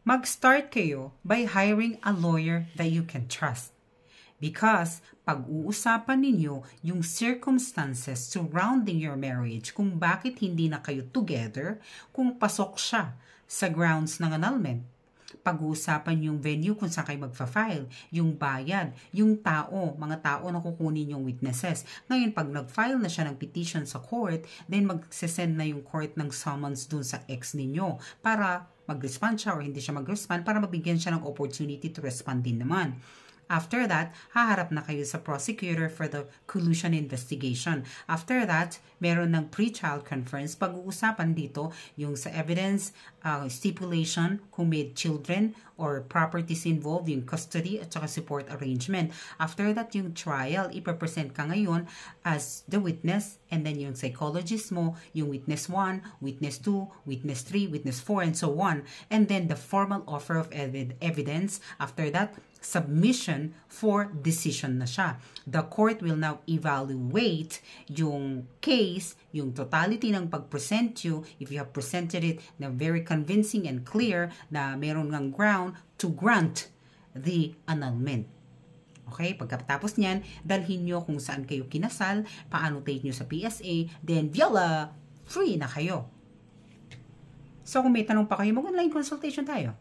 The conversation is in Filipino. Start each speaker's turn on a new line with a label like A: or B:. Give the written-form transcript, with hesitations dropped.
A: mag-start kayo by hiring a lawyer that you can trust. Because pag-uusapan ninyo yung circumstances surrounding your marriage, kung bakit hindi na kayo together, kung pasok siya sa grounds ng annulment. Pag-uusapan yung venue kung saan kayo magfa-file, yung bayad, yung tao, mga tao na kukunin yung witnesses. Ngayon, pag nag-file na siya ng petition sa court, then mag-send na yung court ng summons dun sa ex ninyo para mag-respond siya or hindi siya mag-respond para mabigyan siya ng opportunity to respond din naman. After that, haharap na kayo sa prosecutor for the collusion investigation. After that, meron ng pre-trial conference. Pag-uusapan dito yung sa evidence stipulation kung may children or properties involved, yung custody at saka support arrangement. After that, yung trial, ipapresent ka ngayon as the witness and then yung psychologist mo, yung witness 1, witness 2, witness 3, witness 4, and so on. And then the formal offer of evidence. After that, submission for decision na siya. The court will now evaluate yung case, yung totality ng pag-present you, if you have presented it na very convincing and clear na meron ng ground to grant the annulment. Okay, pagkatapos niyan, dalhin nyo kung saan kayo kinasal, pa-annotate nyo sa PSA, then voila, free na kayo. So kung may tanong pa kayo, mag-online consultation tayo.